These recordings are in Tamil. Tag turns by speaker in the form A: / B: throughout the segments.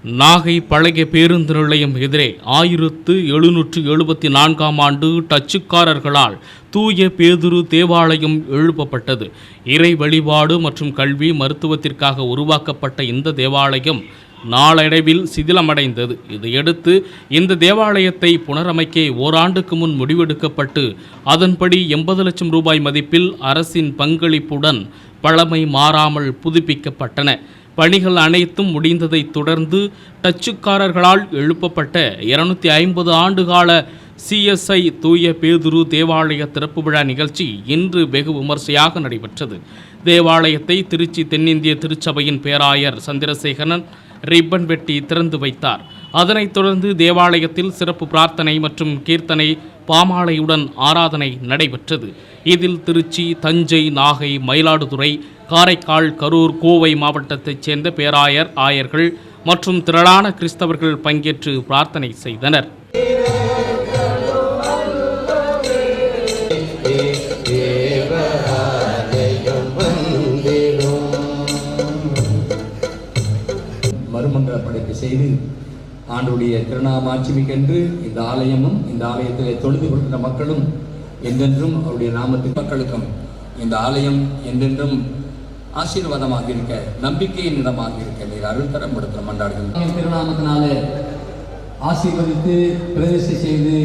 A: நாகை பழைய பேருந்து நிலையம் எதிரே 1774ஆம் ஆண்டு டச்சுக்காரர்களால் தூய பேதுரு தேவாலயம் எழுப்பப்பட்டது. இறை வழிபாடு மற்றும் கல்வி மருத்துவத்திற்காக உருவாக்கப்பட்ட இந்த தேவாலயம் நாளடைவில் சிதிலமடைந்தது. இதையடுத்து இந்த தேவாலயத்தை புனரமைக்க ஓராண்டுக்கு முன் முடிவெடுக்கப்பட்டு அதன்படி 80 லட்சம் ரூபாய் மதிப்பில் அரசின் பங்களிப்புடன் பழமை மாறாமல் புதுப்பிக்கப்பட்டன. பணிகள் அனைத்தும் முடிந்ததை தொடர்ந்து டச்சுக்காரர்களால் எழுப்பப்பட்ட 250 ஆண்டுகால CSI தூய பேதுரு தேவாலய திறப்பு விழா நிகழ்ச்சி இன்று வெகு விமர்சையாக நடைபெற்றது. தேவாலயத்தை திருச்சி தென்னிந்திய திருச்சபையின் பேராயர் சந்திரசேகரன் ரிப்பன் வெட்டி திறந்து வைத்தார். அதனைத் தொடர்ந்து தேவாலயத்தில் சிறப்பு பிரார்த்தனை மற்றும் கீர்த்தனை பாமாலையுடன் ஆராதனை நடைபெற்றது. இதில் திருச்சி, தஞ்சை, நாகை, மயிலாடுதுறை, காரைக்கால், கரூர், கோவை மாவட்டத்தைச் சேர்ந்த பேராயர், ஆயர்கள் மற்றும் திரளான கிறிஸ்தவர்கள் பங்கேற்று பிரார்த்தனை செய்தனர்.
B: மறுமண்டல படைப்பு செய்து ஆண்டுடைய திருநாமாட்சிமிக்கென்று இந்த ஆலயமும் இந்த ஆலயத்திலே தொழுது கொள்கிற மக்களும் என்றென்றும் அவருடைய நாமத்தின் மக்களுக்கும் இந்த ஆலயம் என்றென்றும் ஆசீர்வாதமாக இருக்க, நம்பிக்கையின் இடமாக இருக்க நீர் அருள் தரம் கொடுத்த மன்றாடுகிறோம். திருநாமத்தினாலே ஆசீர்வதித்து பிரதிஷ்டை செய்து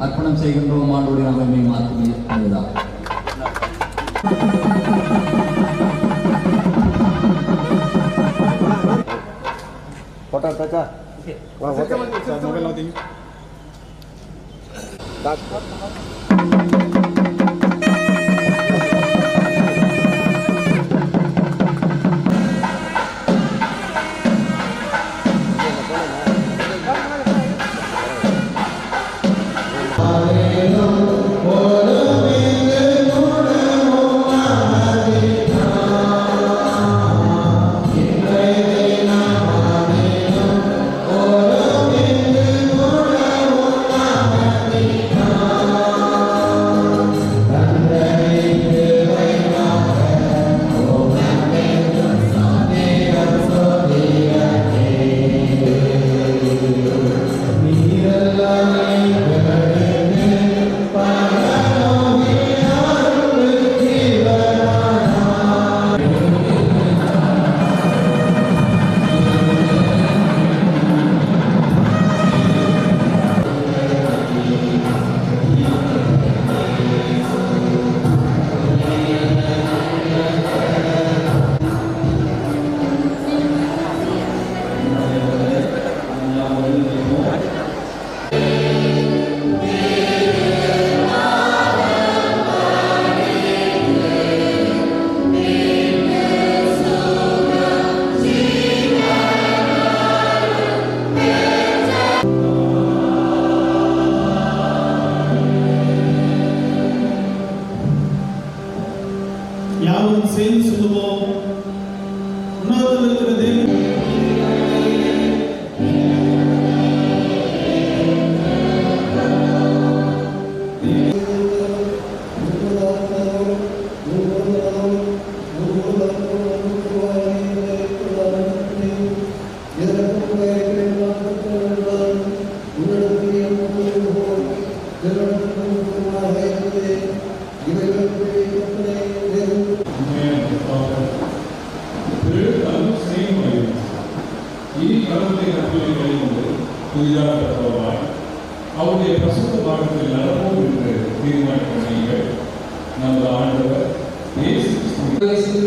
B: அர்ப்பணம் செய்கின்றோம். ஆண்டுடைய நாமமே மாற்றி அதுதான்.
C: யாவும் சேர்ந்து சொல்லுவோம். உணர்வில் இருக்கிறது அவருடைய பிரசுத்த பாடத்தில் நடப்போம் என்று தீர்மானிக்க நீங்கள் நமது ஆண்டவர் இயேசு கிறிஸ்து